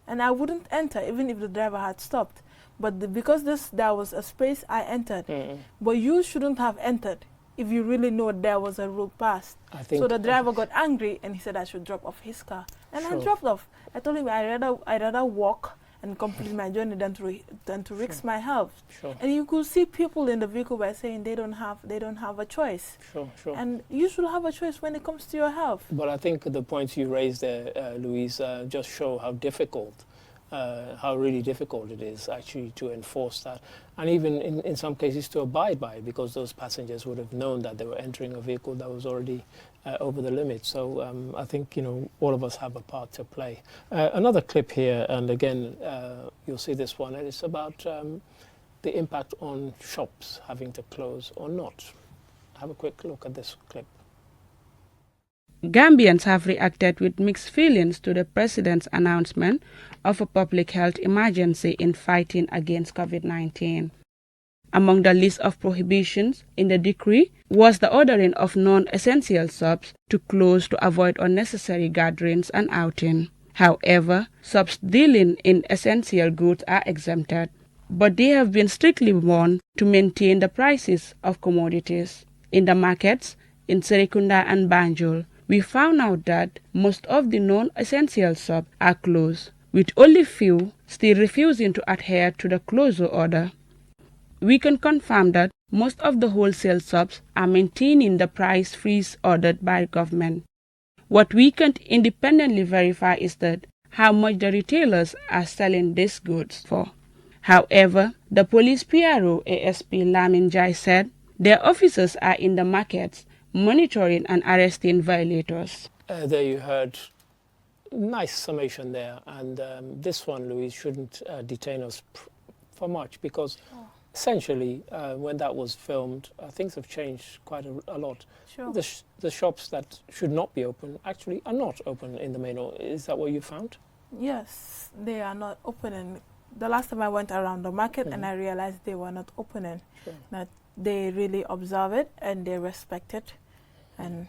Speaker 2: And I wouldn't enter even if the driver had stopped. But because there was a space, I entered. But you shouldn't have entered if you really know there was a rule passed. So the driver got angry and he said I should drop off his car. And I dropped off. I told him I'd rather walk and complete my journey than to risk my health. And you could see people in the vehicle by saying they don't have a choice. And you should have a choice when it comes to your health.
Speaker 1: But I think the points you raised there, Louise, just show how difficult. How really difficult it is actually to enforce that, and even in some cases to abide by it, because those passengers would have known that they were entering a vehicle that was already over the limit. So I think all of us have a part to play. Another clip here, and again you'll see this one, and it's about the impact on shops having to close or not. Have a quick look at this clip.
Speaker 12: Gambians have reacted with mixed feelings to the president's announcement of a public health emergency in fighting against COVID-19. Among the list of prohibitions in the decree was the ordering of non-essential shops to close to avoid unnecessary gatherings and outing. However, shops dealing in essential goods are exempted, but they have been strictly warned to maintain the prices of commodities. In the markets in Serekunda and Banjul, we found out that most of the non-essential shops are closed, with only few still refusing to adhere to the closure order. We can confirm that most of the wholesale shops are maintaining the price freeze ordered by government. What we can't independently verify is that how much the retailers are selling these goods for. However, the police PRO ASP Lamin Jai said their officers are in the markets monitoring and arresting violators.
Speaker 1: There you heard nice summation there, and this one, Louise, shouldn't detain us for much, because essentially when that was filmed, things have changed quite a lot. The shops that should not be open actually are not open in the main. Is that what you found?
Speaker 2: Yes, they are not opening. The last time I went around the market and I realized they were not opening. That they really observe it and they respect it, and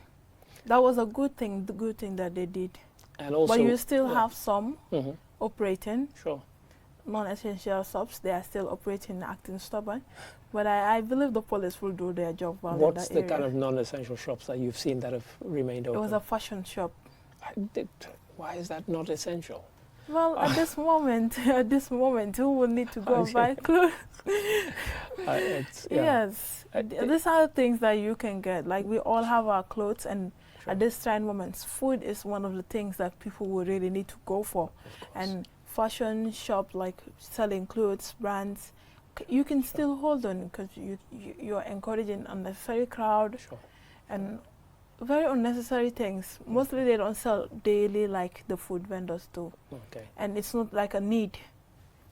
Speaker 2: that was a good thing. The good thing that they did. And also, but you still have some operating. Non-essential shops, they are still operating, acting stubborn. But I believe the police will do their job well.
Speaker 1: What's the kind of non-essential shops that you've seen that have remained open?
Speaker 2: It was a fashion shop.
Speaker 1: Why is that not essential?
Speaker 2: Well, at this moment, who will need to go and buy clothes? Yes, these are the things that you can get. Like, we all have our clothes, and at this trying moments, food is one of the things that people will really need to go for. And fashion shop, like selling clothes, brands, you can still hold on because you're encouraging unnecessary crowd and very unnecessary things. Mostly they don't sell daily like the food vendors do.
Speaker 1: Okay.
Speaker 2: And it's not like a need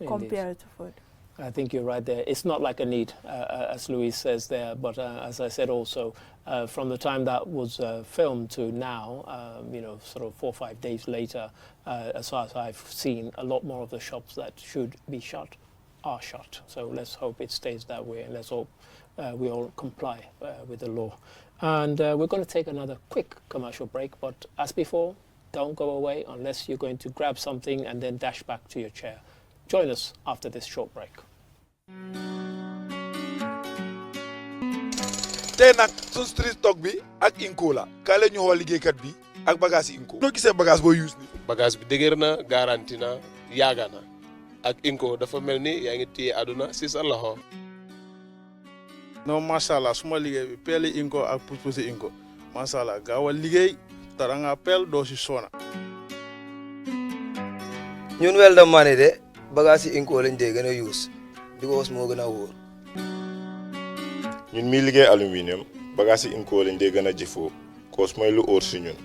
Speaker 2: compared to food.
Speaker 1: I think you're right there. It's not like a need, as Louise says there, but as I said also, from the time that was filmed to now, you know, sort of 4 or 5 days later, as far as I've seen, a lot more of the shops that should be shut are shut. So let's hope it stays that way, and let's hope we all comply with the law. And we're going to take another quick commercial break, but as before, don't go away unless you're going to grab something and then dash back to your chair. Join us after this short break.
Speaker 13: tey nag sun street stock bi ak Inco la kaay la ñu xool liggéeykat bi ak bagage Inco. noo gisee bagage boo use ni
Speaker 14: bagage bi dëgër na garanti na yaaga na ak Inco dafa mel ni yaa ngi téye àdduna si sa loxo.
Speaker 15: non macha allah suma liggéey bi peeli Inco ak pusi Inco macha allah gaawal liggéey dara nga peel doo si soona.
Speaker 16: ñun welda mane de bagage Inco lañ dee gën a use because moo gën a wóor.
Speaker 17: ñun mi liggéey aluminium bagage Inco lañ dee gën a jëfoo cause mooy lu óor si ñun.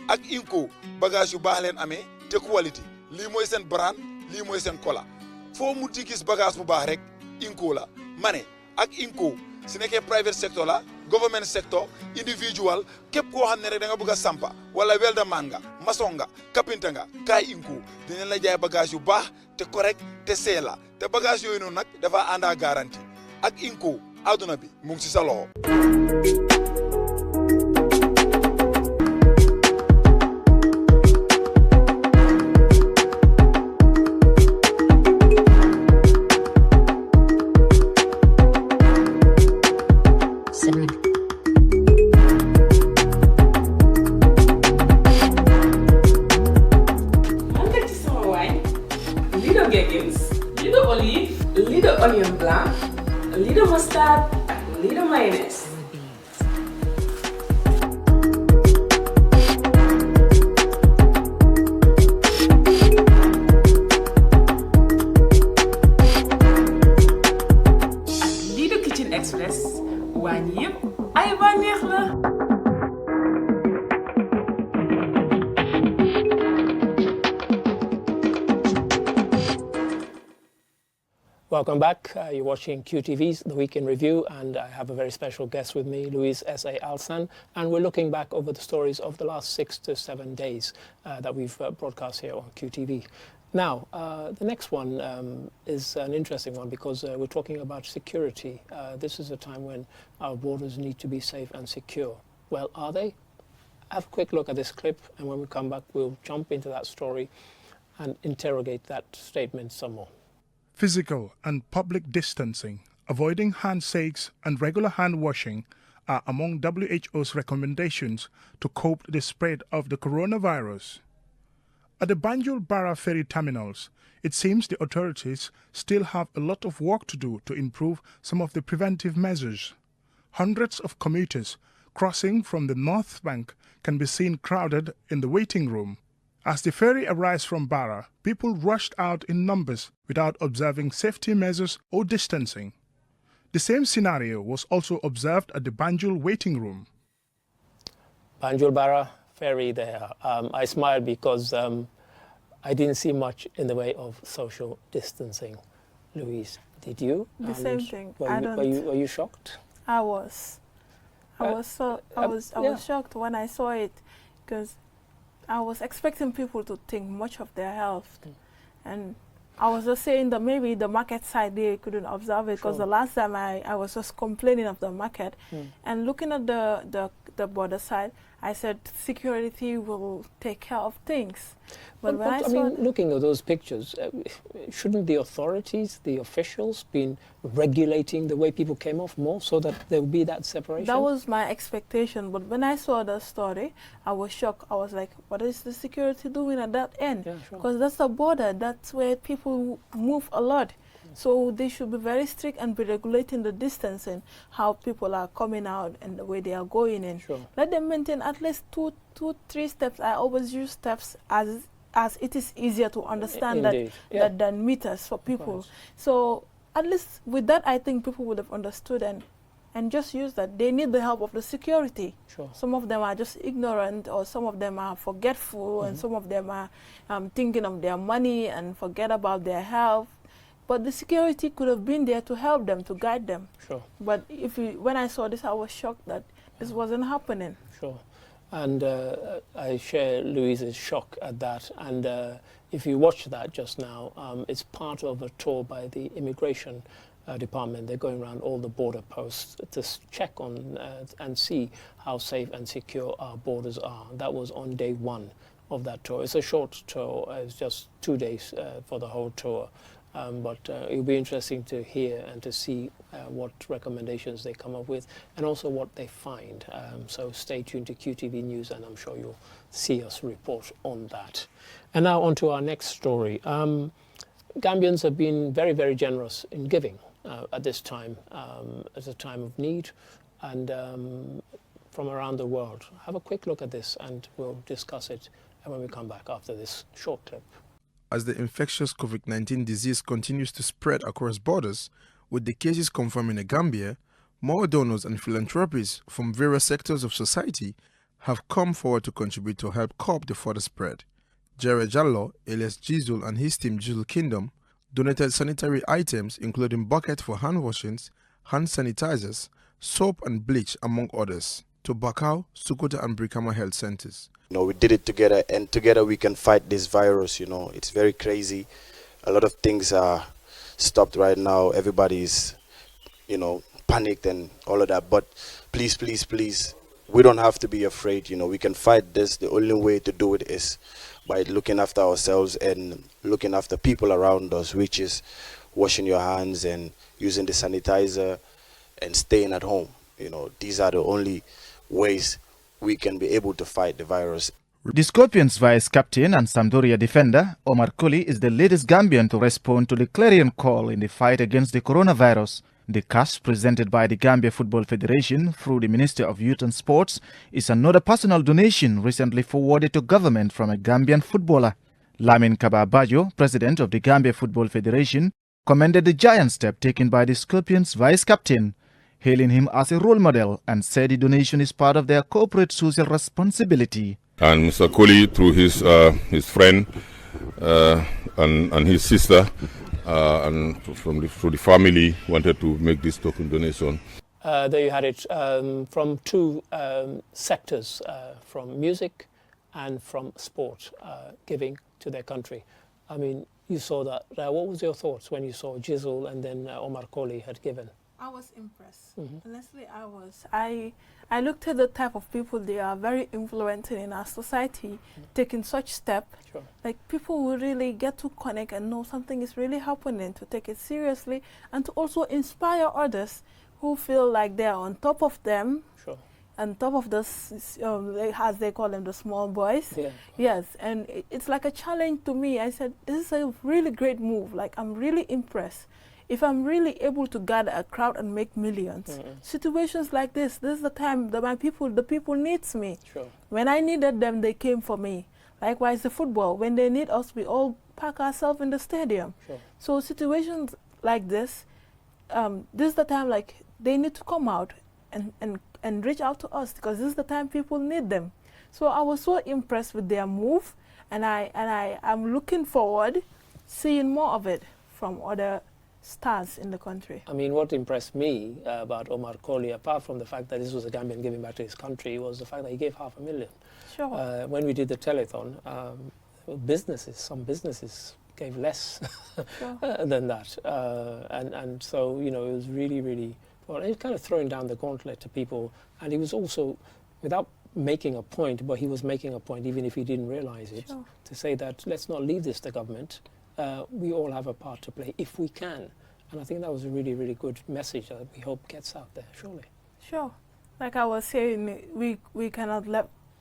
Speaker 13: ak Inco bagage yu baax leen amee te quality lii mooy seen brand lii mooy seen kola foo mu di gis bagage bu baax rek Inco la ma ne ak Inco su nekkee private sector la government sector individual képp koo xam ne rek da nga bëgg a sampa wala welda man nga maçon nga kapinta nga kaay Inco dinañ la jaay bagage yu baax te correct te seela te bagage yooyu noonu nag dafa ànd ak garantie ak Inco àdduna bi mu ngi si sa loxo.
Speaker 18: Onion blanc, a little mustard, a little mayonnaise. Little Kitchen Express, wàññi yëpp ay bànneex la.
Speaker 1: Welcome back. You're watching QTV's The Week in Review, and I have a very special guest with me, Louise S.A. Alsan, and we're looking back over the stories of the last 6 to 7 days that we've broadcast here on QTV. Now, the next one is an interesting one because we're talking about security. This is a time when our borders need to be safe and secure. Well, are they? Have a quick look at this clip, and when we come back, we'll jump into that story and interrogate that statement some more.
Speaker 6: Physical and public distancing, avoiding handshakes and regular hand washing are among WHO's recommendations to cope with the spread of the coronavirus. At the Banjul Barra ferry terminals, it seems the authorities still have a lot of work to do to improve some of the preventive measures. Hundreds of commuters crossing from the North Bank can be seen crowded in the waiting room. As the ferry arrives from Barra, people rushed out in numbers without observing safety measures or distancing. The same scenario was also observed at the Banjul waiting room.
Speaker 1: Banjul Barra ferry there. I smiled because I didn't see much in the way of social distancing. Louise, did you?
Speaker 2: The same thing.
Speaker 1: Were you shocked?
Speaker 2: I was. I was shocked when I saw it because I was expecting people to think much of their health. And I was just saying that maybe the market side they couldn't observe it because the last time I was just complaining of the market. And looking at the border side, I said security will take care of things. But when I mean,
Speaker 1: looking at those pictures, shouldn't the authorities, the officials, been regulating the way people came off more so that there would be that separation?
Speaker 2: That was my expectation. But when I saw the story, I was shocked. I was like, what is the security doing at that end? Because that's the border. That's where people move a lot. So they should be very strict and be regulating the distance and how people are coming out and the way they are going in.
Speaker 1: Sure.
Speaker 2: Let them maintain at least two, 3 steps. I always use steps as it is easier to understand than meters for people. So at least with that, I think people would have understood and just use that. They need the help of the security.
Speaker 1: Sure.
Speaker 2: Some of them are just ignorant, or some of them are forgetful, and some of them are thinking of their money and forget about their health. But the security could have been there to help them, to guide them.
Speaker 1: Sure.
Speaker 2: But when I saw this, I was shocked that this wasn't happening.
Speaker 1: Sure. And I share Louise's shock at that. And if you watch that just now, it's part of a tour by the immigration department. They're going around all the border posts to check on and see how safe and secure our borders are. That was on day 1 of that tour. It's a short tour. It's just 2 days for the whole tour. But it'll be interesting to hear and to see what recommendations they come up with and also what they find. So stay tuned to QTV News, and I'm sure you'll see us report on that. And now on to our next story. Gambians have been very, very generous in giving at this time, at a time of need, and from around the world. Have a quick look at this and we'll discuss it when we come back after this short clip.
Speaker 6: As the infectious COVID-19 disease continues to spread across borders, with the cases confirmed in Gambia, more donors and philanthropists from various sectors of society have come forward to contribute to help curb the further spread. Jere Jallo, alias Jizul, and his team Jizul Kingdom donated sanitary items including buckets for hand washings, hand sanitizers, soap and bleach, among others, to Bakau, Sukuta and Brikama health centers.
Speaker 19: We did it together, and together we can fight this virus. It's very crazy. A lot of things are stopped right now. Everybody's, panicked and all of that. But please, please, please, we don't have to be afraid. We can fight this. The only way to do it is by looking after ourselves and looking after people around us, which is washing your hands and using the sanitizer and staying at home. These are the only ways we can be able to fight the virus.
Speaker 20: The Scorpions vice captain and Sampdoria defender, Omar Colley, is the latest Gambian to respond to the clarion call in the fight against the coronavirus. The cash presented by the Gambia Football Federation through the Minister of Youth and Sports is another personal donation recently forwarded to government from a Gambian footballer. Lamin Kaba Bajo, president of the Gambia Football Federation, commended the giant step taken by the Scorpions vice captain, hailing him as a role model, and said the donation is part of their corporate social responsibility.
Speaker 21: And Mr. Colley, through his friend and his sister, and through the family, wanted to make this token donation.
Speaker 1: There you had it from 2 sectors, from music and from sport, giving to their country. I mean, you saw that. What was your thoughts when you saw Jizul and then Omar Colley had given?
Speaker 2: I was impressed. Honestly, I was. I looked at the type of people they are, very influential in our society, taking such step.
Speaker 1: Sure.
Speaker 2: Like, people will really get to connect and know something is really happening, to take it seriously, and to also inspire others who feel like they are on top of them.
Speaker 1: Sure.
Speaker 2: On top of the, as they call them, the small boys.
Speaker 1: Yeah.
Speaker 2: Yes, and it's like a challenge to me. I said, this is a really great move. Like, I'm really impressed. If I'm really able to gather a crowd and make millions, situations like this is the time that the people needs me.
Speaker 1: Sure.
Speaker 2: When I needed them, they came for me. Likewise, the football, when they need us, we all pack ourselves in the stadium.
Speaker 1: Sure.
Speaker 2: So situations like this is the time, like, they need to come out and reach out to us, because this is the time people need them. So I was so impressed with their move, and I'm looking forward seeing more of it from other stars in the country.
Speaker 1: I mean, what impressed me about Omar Colley, apart from the fact that this was a Gambian giving back to his country, was the fact that he gave $500,000.
Speaker 2: Sure.
Speaker 1: When we did the telethon, some businesses gave less than that. And so, it was really, really, well, it was kind of throwing down the gauntlet to people. And he was also, without making a point, but he was making a point, even if he didn't realize it, to say that let's not leave this to government. We all have a part to play if we can. And I think that was a really, really good message that we hope gets out there, surely.
Speaker 2: Sure. Like I was saying, we cannot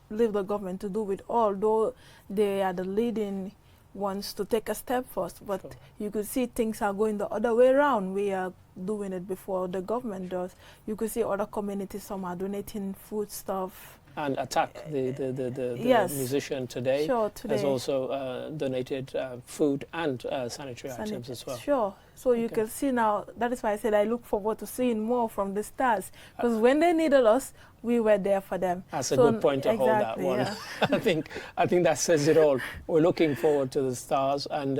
Speaker 2: leave the government to do it all, though they are the leading wants to take a step first, but you could see things are going the other way around. We are doing it before the government does. You could see other communities, some are donating food stuff.
Speaker 1: And Attack, the
Speaker 2: yes.
Speaker 1: musician today, has also donated food and sanitary items as well.
Speaker 2: Sure. So you can see now, that is why I said I look forward to seeing more from the stars. Because when they needed us, we were there for them.
Speaker 1: That's a good point to hold that one.
Speaker 2: Yeah.
Speaker 1: I think that says it all. We're looking forward to the stars, and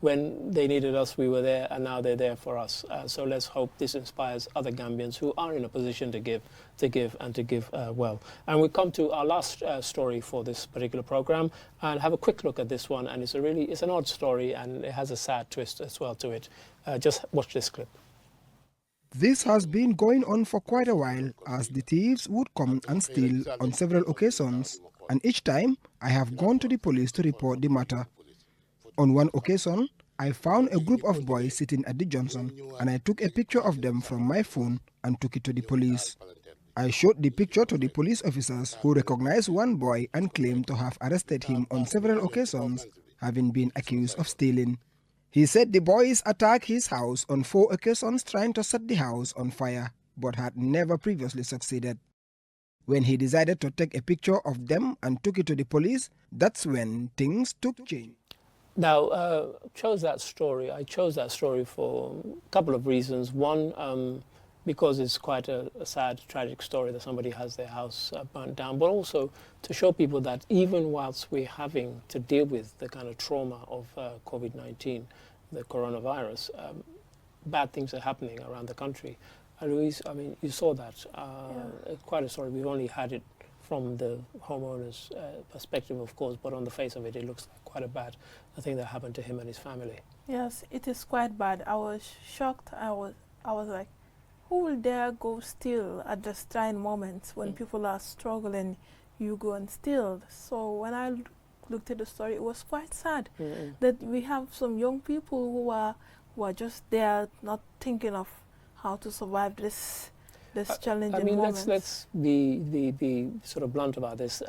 Speaker 1: when they needed us, we were there, and now they're there for us. So let's hope this inspires other Gambians who are in a position to give well. And we come to our last story for this particular program, and have a quick look at this one. And it's an odd story, and it has a sad twist as well to it. Just watch this clip.
Speaker 4: This has been going on for quite a while, as the thieves would come and steal on several occasions, and each time I have gone to the police to report the matter. On one occasion, I found a group of boys sitting at the Johnson, and I took a picture of them from my phone and took it to the police. I showed the picture to the police officers, who recognized one boy and claimed to have arrested him on several occasions, having been accused of stealing. He said the boys attacked his house on 4 occasions trying to set the house on fire, but had never previously succeeded. When he decided to take a picture of them and took it to the police, that's when things took change.
Speaker 1: Now, I chose that story for a couple of reasons. One, because it's quite a sad, tragic story that somebody has their house burnt down, but also to show people that even whilst we're having to deal with the kind of trauma of COVID-19, the coronavirus, bad things are happening around the country. Louise, I mean, you saw that. Quite a story. We've only had it from the homeowner's perspective, of course, but on the face of it, it looks like quite a bad thing that happened to him and his family.
Speaker 2: Yes, it is quite bad. I was shocked. I was like, who will dare go steal at the trying moments when people are struggling? You go and steal. So when I looked at the story, it was quite sad that we have some young people who are just there, not thinking of how to survive this challenging moment.
Speaker 1: Let's be sort of blunt about this.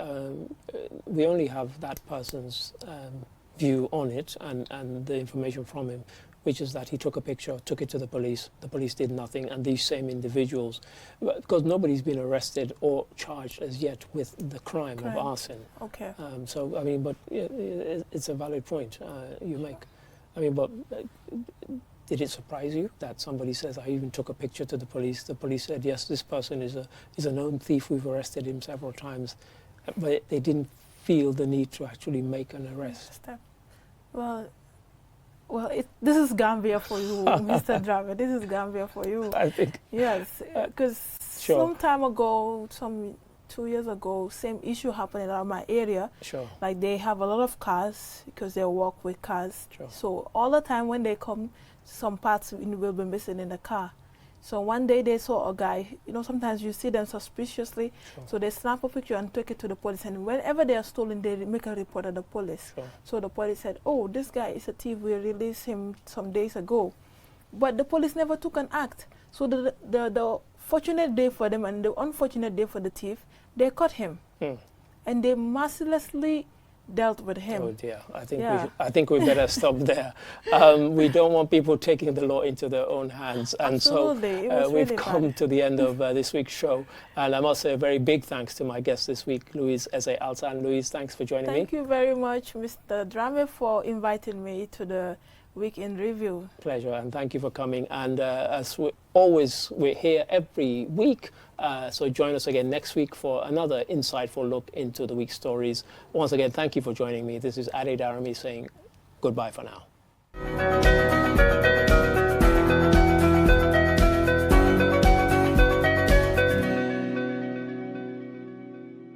Speaker 1: We only have that person's view on it and the information from him, which is that he took a picture, took it to the police did nothing, and these same individuals, because nobody's been arrested or charged as yet with the crime of arson.
Speaker 2: Okay.
Speaker 1: So, I mean, but it's a valid point you make. I mean, but did it surprise you that somebody says, I even took a picture to the police said, yes, this person is a known thief, we've arrested him several times, but they didn't feel the need to actually make an arrest?
Speaker 2: Well, this is Gambia for you, Mr. Driver. This is Gambia for you.
Speaker 1: I think.
Speaker 2: Yes, because some time ago, 2 years ago, same issue happened around my area.
Speaker 1: Sure.
Speaker 2: Like they have a lot of cars because they work with cars.
Speaker 1: Sure.
Speaker 2: So all the time when they come, some parts will be missing in the car. So one day they saw a guy, sometimes you see them suspiciously, so they snap a picture and take it to the police, and whenever they are stolen, they make a report at the police. So the police said, oh, this guy is a thief, we released him some days ago. But the police never took an act. So the fortunate day for them and the unfortunate day for the thief, they caught him. And they mercilessly dealt with him.
Speaker 1: Oh dear, I think we better stop there. We don't want people taking the law into their own hands, and
Speaker 2: Absolutely.
Speaker 1: so we've come to the end of this week's show, and I must say a very big thanks to my guest this week, Louise Eze-Altan. Louise, thanks for joining me.
Speaker 2: Thank you very much, Mr. Drame, for inviting me to the Week in Review.
Speaker 1: Pleasure, and thank you for coming. And as we're here every week, so join us again next week for another insightful look into the week's stories. Once again, thank you for joining me. This is Ade Darami saying goodbye for now.